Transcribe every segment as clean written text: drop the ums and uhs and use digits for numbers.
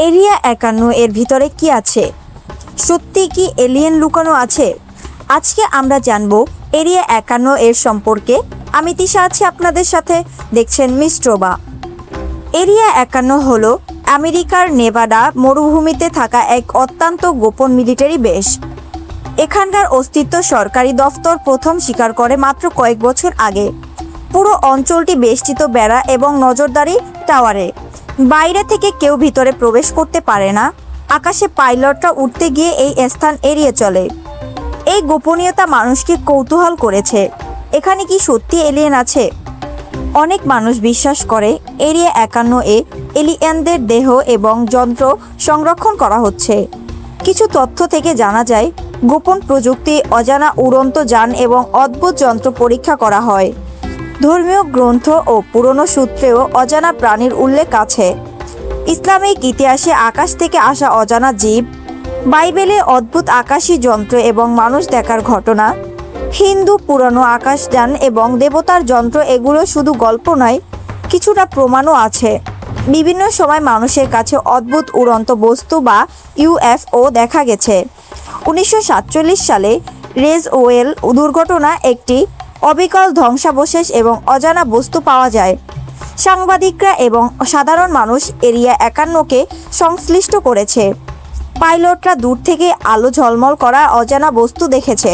Area 51 এর ভিতরে কি আছে? সত্যি কি এলিয়েন লুকানো আছে? আজকে আমরা জানবো এরিয়া 51 এর সম্পর্কে। আমি তিশা আছি আপনাদের সাথে, দেখছেন মিস্ট্রোবা। এরিয়া 51 হলো আমেরিকার নেভাডা মরুভূমিতে থাকা এক অত্যন্ত গোপন মিলিটারি বেস। এখানকার অস্তিত্ব সরকারি দফতর প্রথম স্বীকার করে মাত্র কয়েক বছর আগে। পুরো অঞ্চলটি বেষ্টিত বেড়া এবং নজরদারি টাওয়ারে। বাইরে থেকে কেউ ভিতরে প্রবেশ করতে পারে না। আকাশে পাইলটরা উঠতে গিয়ে এই স্থান এড়িয়ে চলে। এই গোপনীয়তা মানুষকে কৌতূহল করেছে, এখানে কি সত্যি এলিয়েন আছে? অনেক মানুষ বিশ্বাস করে এরিয়া 51 এ এলিয়েনদের দেহ এবং যন্ত্র সংরক্ষণ করা হচ্ছে। কিছু তথ্য থেকে জানা যায় গোপন প্রযুক্তি, অজানা উড়ন্ত যান এবং অদ্ভুত যন্ত্র পরীক্ষা করা হয়। ধর্মীয় গ্রন্থ ও পুরনো সূত্রেও অজানা প্রাণীর উল্লেখ আছে। ইসলামিক ইতিহাসে আকাশ থেকে আসা অজানা জীব, বাইবেলে অদ্ভুত আকাশী যন্ত্র এবং মানুষ দেখার ঘটনা, হিন্দু পুরানো আকাশযান এবং দেবতার যন্ত্র, এগুলো শুধু গল্প নয়, কিছুটা প্রমাণও আছে। বিভিন্ন সময় মানুষের কাছে অদ্ভুত উড়ন্ত বস্তু বা ইউএফও দেখা গেছে। 1947 সালে রেজওয়েল দুর্ঘটনা একটি অবিকল ধ্বংসাবশেষ এবং অজানা বস্তু পাওয়া যায়। সাংবাদিকরা এবং সাধারণ মানুষ এরিয়া 51কে সংশ্লিষ্ট করেছে। পাইলটরা দূর থেকে আলো ঝলমল করা অজানা বস্তু দেখেছে।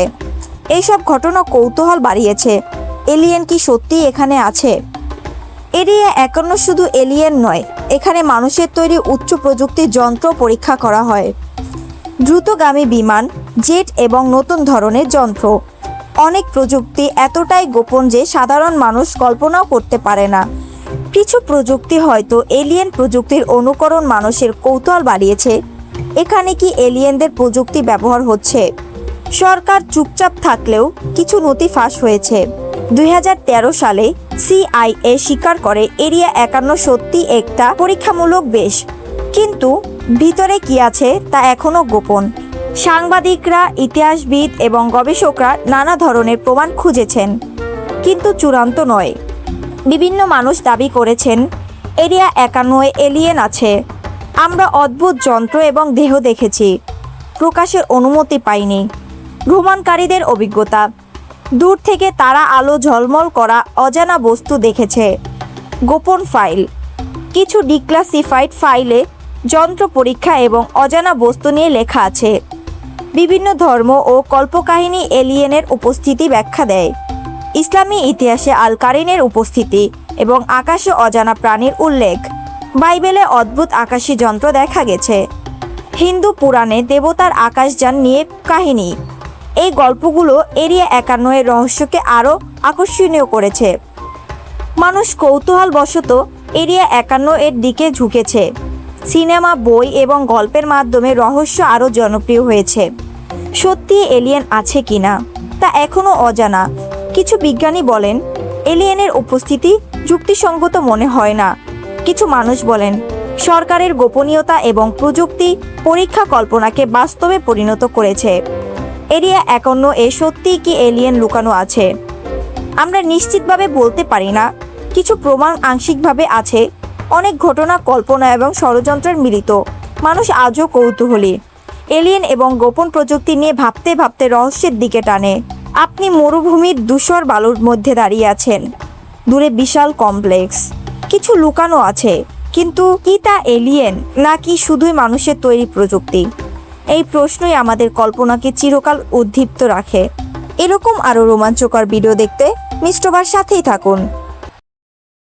এইসব ঘটনা কৌতূহল বাড়িয়েছে, এলিয়েন কি সত্যিই এখানে আছে? এরিয়া 51 শুধু এলিয়েন নয়, এখানে মানুষের তৈরি উচ্চ প্রযুক্তির যন্ত্র পরীক্ষা করা হয়। দ্রুতগামী বিমান, জেট এবং নতুন ধরনের যন্ত্র। অনেক প্রযুক্তি এতটাই গোপন যে সাধারণ মানুষ কল্পনাও করতে পারে না। কিছু প্রযুক্তি হয়তো এলিয়েন প্রযুক্তির অনুকরণ। মানুষের কৌতূহল বাড়িয়েছে, এখানে কি এলিয়েনদের প্রযুক্তি ব্যবহার হচ্ছে? সরকার চুপচাপ থাকলেও কিছু নথি ফাঁস হয়েছে। 2013 সালে CIA স্বীকার করে এরিয়া 51 সত্যি একটা পরীক্ষামূলক বেস, কিন্তু ভিতরে কি আছে তা এখনও গোপন। সাংবাদিকরা, ইতিহাসবিদ এবং গবেষকরা নানা ধরনের প্রমাণ খুঁজেছেন, কিন্তু চূড়ান্ত নয়। বিভিন্ন মানুষ দাবি করেছেন এরিয়া 51 এ এলিয়েন আছে। আমরা অদ্ভুত যন্ত্র এবং দেহ দেখেছি, প্রকাশের অনুমতি পাইনি। ভ্রমণকারীদের অভিজ্ঞতা, দূর থেকে তারা আলো ঝলমল করা অজানা বস্তু দেখেছে। গোপন ফাইল, কিছু ডিক্লাসিফাইড ফাইলে যন্ত্র পরীক্ষা এবং অজানা বস্তু নিয়ে লেখা আছে। বিভিন্ন ধর্ম ও কল্পকাহিনী এলিয়েনের উপস্থিতি ব্যাখ্যা দেয়। ইসলামী ইতিহাসে আল কারিনের উপস্থিতি এবং আকাশে অজানা প্রাণীর উল্লেখ। বাইবেলে অদ্ভুত আকাশী যন্ত্র দেখা গেছে। হিন্দু পুরাণে দেবতার আকাশযান নিয়ে কাহিনী। এই গল্পগুলো এরিয়া 51 এর রহস্যকে আরও আকর্ষণীয় করেছে। মানুষ কৌতূহলবশত এরিয়া 51 এর দিকে ঝুঁকেছে। সিনেমা, বই এবং গল্পের মাধ্যমে রহস্য আরও জনপ্রিয় হয়েছে। সত্যি এলিয়েন আছে কিনা তা এখনও অজানা। কিছু বিজ্ঞানী বলেন এলিয়েনের উপস্থিতি যুক্তিসঙ্গত মনে হয় না। কিছু মানুষ বলেন সরকারের গোপনীয়তা এবং প্রযুক্তি পরীক্ষা কল্পনাকে বাস্তবে পরিণত করেছে। এরিয়া 51 এ সত্যিই কি এলিয়েন লুকানো আছে? আমরা নিশ্চিতভাবে বলতে পারি না। কিছু প্রমাণ আংশিকভাবে আছে। অনেক ঘটনা কল্পনা এবং ষড়যন্ত্রের মিলিত। মানুষ আজও কৌতূহলী। এলিয়েন এবং গোপন প্রযুক্তি নিয়ে ভাবতে ভাবতে রহস্যের দিকে টানে। আপনি মরুভূমির ধূসর বালুর মধ্যে দাঁড়িয়ে আছেন, দূরে বিশাল কমপ্লেক্স। কিছু লুকানো আছে, কিন্তু কি তা এলিয়েন নাকি শুধুই মানুষের তৈরি প্রযুক্তি? এই প্রশ্নই আমাদের কল্পনাকে চিরকাল উদ্দীপ্ত রাখে। এরকম আরও রোমাঞ্চকর ভিডিও দেখতে মিস্ট্রোবার সাথেই থাকুন।